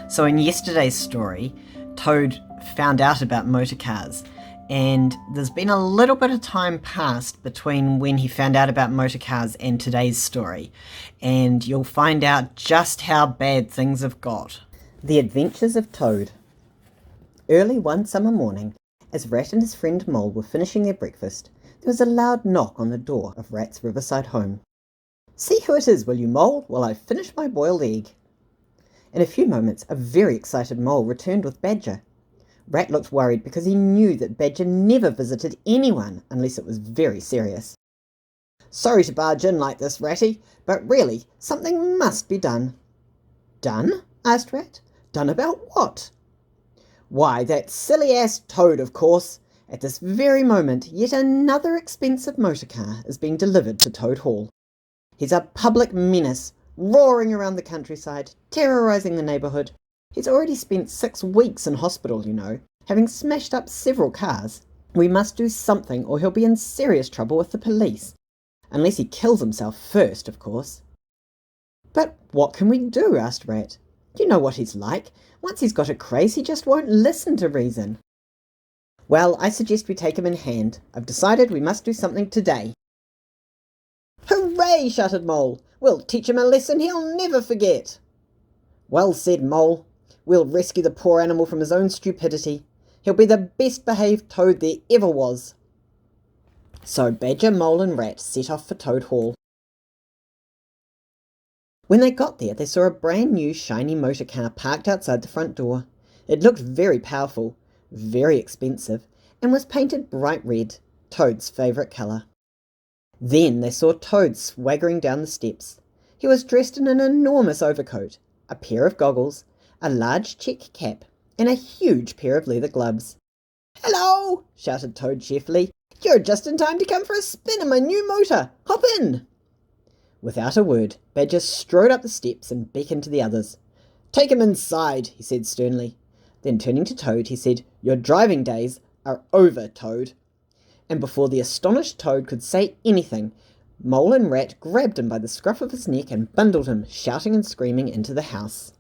So in yesterday's story, Toad found out about motor cars, and there's been a little bit of time passed between when he found out about motor cars and today's story, and you'll find out just how bad things have got. The Adventures of Toad. Early one summer morning, as Rat and his friend Mole were finishing their breakfast, there was a loud knock on the door of Rat's riverside home. "See who it is, will you, Mole, while I finish my boiled egg?" In a few moments, a very excited Mole returned with Badger. Rat looked worried because he knew that Badger never visited anyone unless it was very serious. "Sorry to barge in like this, Ratty, but really, something must be done." "Done?" asked Rat. "Done about what?" "Why, that silly-ass Toad, of course. At this very moment, yet another expensive motor car is being delivered to Toad Hall. He's a public menace, roaring around the countryside, terrorising the neighbourhood. He's already spent 6 weeks in hospital, you know, having smashed up several cars. We must do something or he'll be in serious trouble with the police. Unless he kills himself first, of course." "But what can we do?" asked Rat. "You know what he's like. Once he's got a craze, he just won't listen to reason." "Well, I suggest we take him in hand. I've decided we must do something today." "Hooray!" shouted Mole. "We'll teach him a lesson he'll never forget." "Well said, Mole. We'll rescue the poor animal from his own stupidity. He'll be the best behaved Toad there ever was." So Badger, Mole and Rat set off for Toad Hall. When they got there, they saw a brand new shiny motor car parked outside the front door. It looked very powerful, very expensive, and was painted bright red, Toad's favourite colour. Then they saw Toad swaggering down the steps. He was dressed in an enormous overcoat, a pair of goggles, a large check cap, and a huge pair of leather gloves. "Hello!" shouted Toad cheerfully. "You're just in time to come for a spin in my new motor. Hop in!" Without a word, Badger strode up the steps and beckoned to the others. "Take him inside," he said sternly. Then turning to Toad, he said, "Your driving days are over, Toad." And before the astonished Toad could say anything, Mole and Rat grabbed him by the scruff of his neck and bundled him, shouting and screaming, into the house.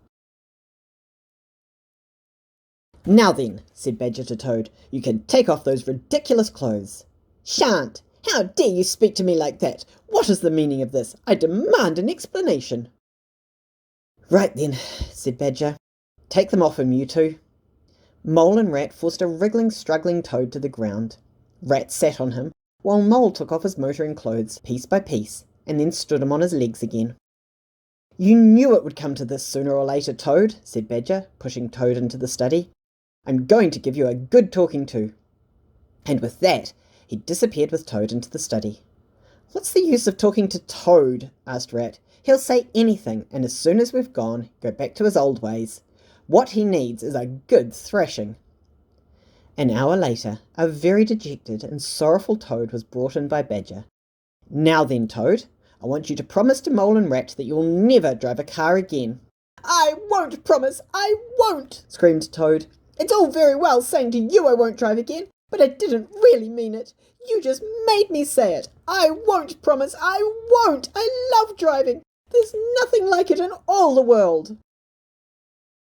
"Now then," said Badger to Toad, "you can take off those ridiculous clothes." "Shan't! How dare you speak to me like that? What is the meaning of this? I demand an explanation." "Right then," said Badger. "Take them off him, you two." Mole and Rat forced a wriggling, struggling Toad to the ground. Rat sat on him, while Mole took off his motoring clothes piece by piece, and then stood him on his legs again. "You knew it would come to this sooner or later, Toad," said Badger, pushing Toad into the study. "I'm going to give you a good talking to." And with that, he disappeared with Toad into the study. "What's the use of talking to Toad?" asked Rat. "He'll say anything, and as soon as we've gone, go back to his old ways. What he needs is a good thrashing." An hour later, a very dejected and sorrowful Toad was brought in by Badger. "Now then, Toad, I want you to promise to Mole and Rat that you'll never drive a car again." "I won't promise, I won't!" screamed Toad. "It's all very well saying to you I won't drive again, but I didn't really mean it. You just made me say it. I won't promise, I won't! I love driving. There's nothing like it in all the world."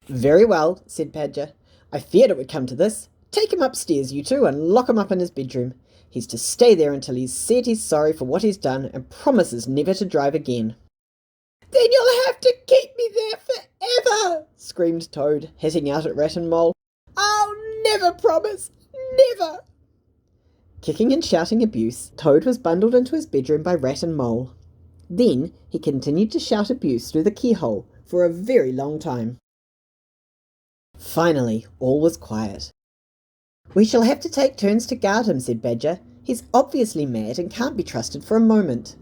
"Very well," said Badger. "I feared it would come to this. Take him upstairs, you two, and lock him up in his bedroom. He's to stay there until he's said he's sorry for what he's done and promises never to drive again." "Then you'll have to keep me there forever," screamed Toad, hitting out at Rat and Mole. "I'll never promise, never." Kicking and shouting abuse, Toad was bundled into his bedroom by Rat and Mole. Then he continued to shout abuse through the keyhole for a very long time. Finally, all was quiet. "We shall have to take turns to guard him," said Badger. "He's obviously mad and can't be trusted for a moment."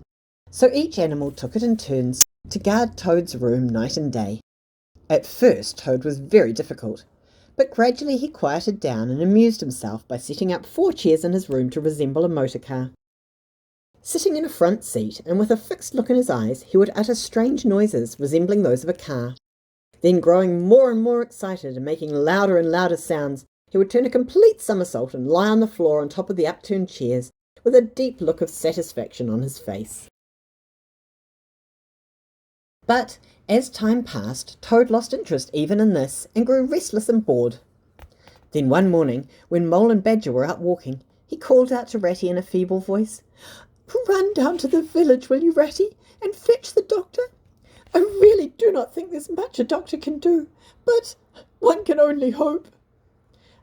So each animal took it in turns to guard Toad's room night and day. At first, Toad was very difficult, but gradually he quieted down and amused himself by setting up 4 chairs in his room to resemble a motor car. Sitting in a front seat and with a fixed look in his eyes, he would utter strange noises resembling those of a car. Then, growing more and more excited and making louder and louder sounds, he would turn a complete somersault and lie on the floor on top of the upturned chairs, with a deep look of satisfaction on his face. But as time passed, Toad lost interest even in this and grew restless and bored. Then one morning, when Mole and Badger were out walking, he called out to Ratty in a feeble voice, "Run down to the village, will you, Ratty, and fetch the doctor? I really do not think there's much a doctor can do, but one can only hope."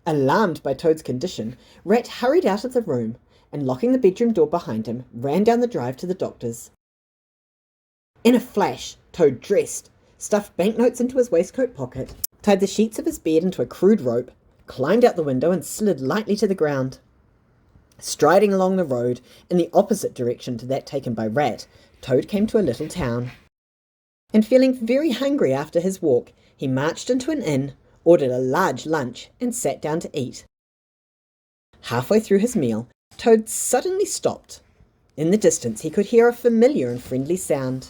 Alarmed by Toad's condition, Rat hurried out of the room and, locking the bedroom door behind him, ran down the drive to the doctor's. In a flash, Toad dressed, stuffed banknotes into his waistcoat pocket, tied the sheets of his bed into a crude rope, climbed out the window and slid lightly to the ground. Striding along the road in the opposite direction to that taken by Rat, Toad came to a little town. And feeling very hungry after his walk, he marched into an inn, ordered a large lunch, and sat down to eat. Halfway through his meal, Toad suddenly stopped. In the distance he could hear a familiar and friendly sound.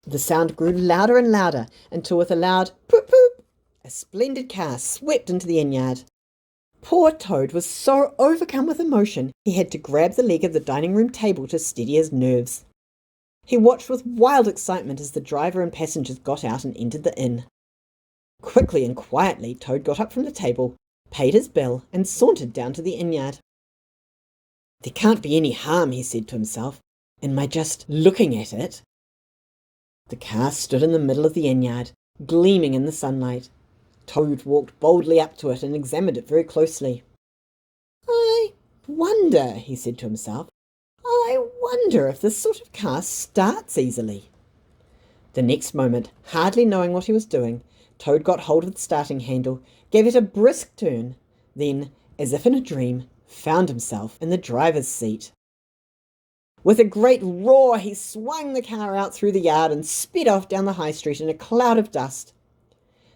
The sound grew louder and louder until with a loud poop poop, a splendid car swept into the inn-yard. Poor Toad was so overcome with emotion he had to grab the leg of the dining room table to steady his nerves. He watched with wild excitement as the driver and passengers got out and entered the inn. Quickly and quietly Toad got up from the table, paid his bill, and sauntered down to the inn-yard. "There can't be any harm," he said to himself, "in my just looking at it." The car stood in the middle of the inn-yard, gleaming in the sunlight. Toad walked boldly up to it and examined it very closely. "I wonder," he said to himself, "I wonder if this sort of car starts easily." The next moment, hardly knowing what he was doing, Toad got hold of the starting handle, gave it a brisk turn, then, as if in a dream, found himself in the driver's seat. With a great roar, he swung the car out through the yard and sped off down the high street in a cloud of dust.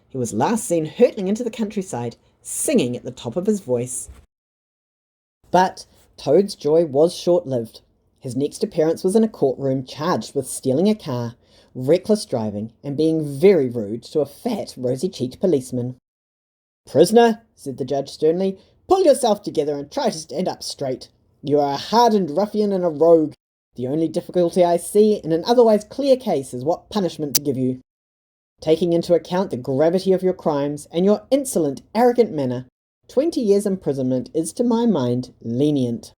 He was last seen hurtling into the countryside, singing at the top of his voice. But Toad's joy was short-lived. His next appearance was in a courtroom charged with stealing a car, reckless driving, and being very rude to a fat, rosy-cheeked policeman. "Prisoner," said the judge sternly, "pull yourself together and try to stand up straight. You are a hardened ruffian and a rogue. The only difficulty I see in an otherwise clear case is what punishment to give you. Taking into account the gravity of your crimes and your insolent, arrogant manner, 20 years' imprisonment is to my mind lenient."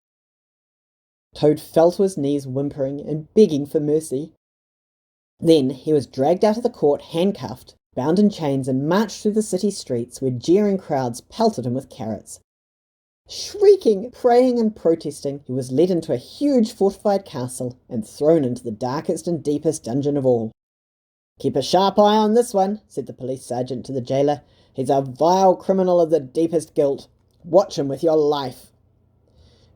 Toad fell to his knees whimpering and begging for mercy. Then he was dragged out of the court handcuffed, bound in chains, and marched through the city streets where jeering crowds pelted him with carrots. Shrieking, praying and protesting, he was led into a huge fortified castle and thrown into the darkest and deepest dungeon of all. "Keep a sharp eye on this one," said the police sergeant to the jailer. "He's a vile criminal of the deepest guilt. Watch him with your life."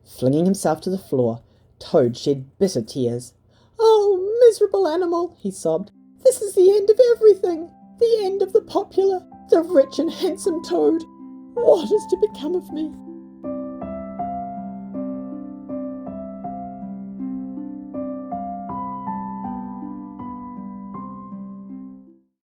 Flinging himself to the floor, Toad shed bitter tears. "Oh, miserable animal," he sobbed. "This is the end of everything. The end of the popular, the rich and handsome Toad. What is to become of me?"